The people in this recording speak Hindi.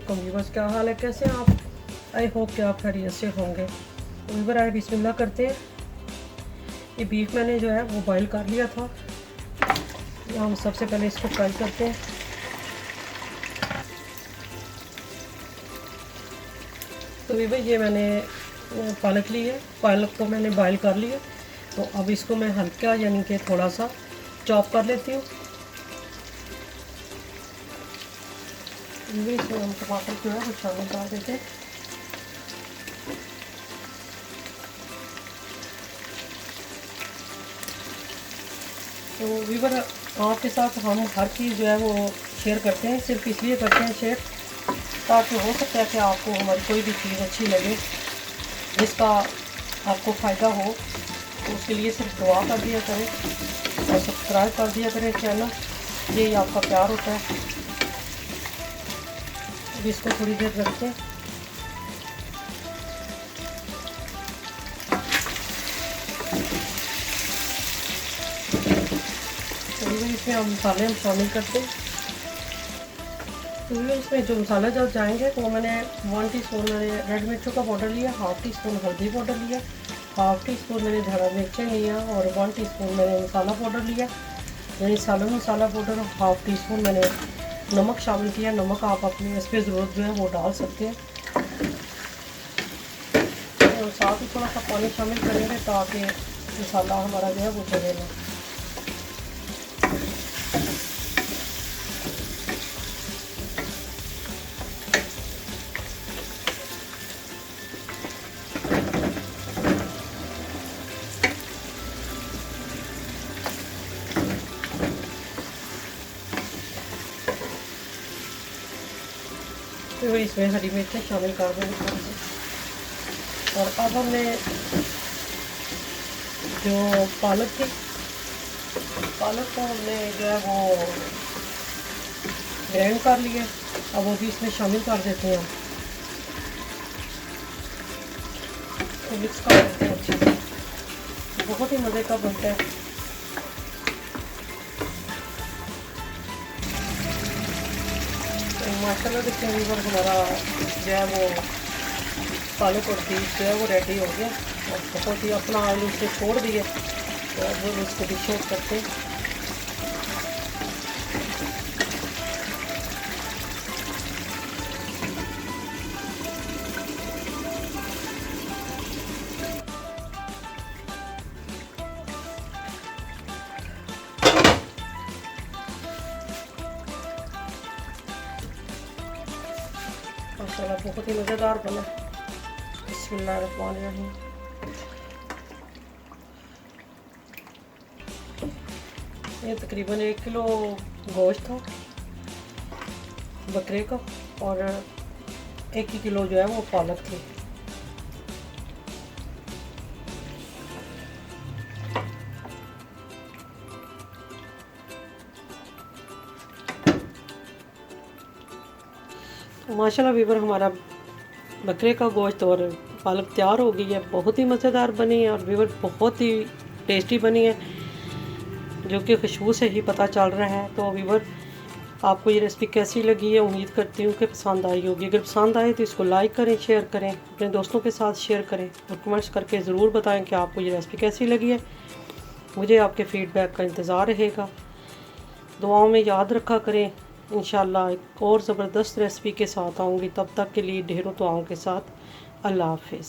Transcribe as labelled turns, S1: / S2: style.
S1: वालेकुम व्यूअर्स, क्या हाल है, कैसे हैं आप? आई होप कि आप खैरियत से होंगे। तो व्यूअर आए बिस्मिल्लाह करते हैं। ये बीफ मैंने जो है वो बॉईल कर लिया था। हम सबसे पहले इसको फ्राई करते हैं। तो व्यूअर ये मैंने पालक ली है, पालक को मैंने बॉईल कर लिया। तो अब इसको मैं हल्का यानी कि थोड़ा सा चॉप कर लेती हूँ। इसमें हम टमाटर जो है वो शामिल कर देते हैं। तो व्यूअर आपके साथ हम हर चीज़ जो है वो शेयर करते हैं, सिर्फ इसलिए करते हैं शेयर ताकि हो सकता है कि आपको हमारी कोई भी चीज़ अच्छी लगे जिसका आपको फ़ायदा हो। तो उसके लिए सिर्फ दुआ कर दिया करें और सब्सक्राइब कर दिया करें चैनल, यही आपका प्यार होता है। अब इसको थोड़ी देर रखते हैं। इसमें हम मसाले शामिल करते हैं। तो इसमें जो मसाला जब जाएंगे तो मैंने 1 टीस्पून मैंने रेड मिर्चों का पाउडर लिया, 1/2 टीस्पून हल्दी पाउडर लिया, 1/2 टीस्पून मैंने धड़ा मिर्चें लिया और 1 टीस्पून मैंने मसाला पाउडर लिया यानी सालन मसाला पाउडर। 1/2 टीस्पून मैंने नमक शामिल किया। नमक आप अपनी इस पर ज़रूरत जो है वो डाल सकते हैं। और साथ ही थोड़ा सा पानी शामिल करेंगे ताकि मसाला हमारा जो है वो जले ना। फिर इसमें हरी मिर्चें शामिल कर देंगे थोड़ी सी। और अब हमने जो पालक थी, पालक को हमने जो है वो ग्राइंड कर लिया। अब वो भी इसमें शामिल कर देते हैं। तो मिक्स कर देते हैं अच्छे से। बहुत ही मज़े का बनता है। माशाल्लाह देखते हैं व्यूअर हमारा जो है वो पालक और बीफ जो है वो रेडी हो गया और बहुत ही अपना आलू से छोड़ दिए। तो अब इसको डिश आउट करते हैं। माशाल्लाह बहुत ही मज़ेदार बना। बिस्मिल्लाहिर्रहमानिर्रहीम। ये तकरीबन 1 किलो गोश्त था बकरे का और 1 ही किलो जो है वो पालक थी। माशाल्लाह व्यूअर हमारा बकरे का गोश्त और पालक तैयार हो गई है। बहुत ही मज़ेदार बनी है और व्यूअर बहुत ही टेस्टी बनी है, जो कि खुशबू से ही पता चल रहा है। तो व्यूअर आपको ये रेसिपी कैसी लगी है, उम्मीद करती हूँ कि पसंद आई होगी। अगर पसंद आए तो इसको लाइक करें, शेयर करें, अपने दोस्तों के साथ शेयर करें और कमेंट्स करके ज़रूर बताएं कि आपको ये रेसिपी कैसी लगी है। मुझे आपके फ़ीडबैक का इंतज़ार रहेगा। दुआओं में याद रखा करें। इंशाल्लाह एक और ज़बरदस्त रेसिपी के साथ आऊँगी। तब तक के लिए ढेरों दुआओं के साथ अल्लाह हाफ़िज़।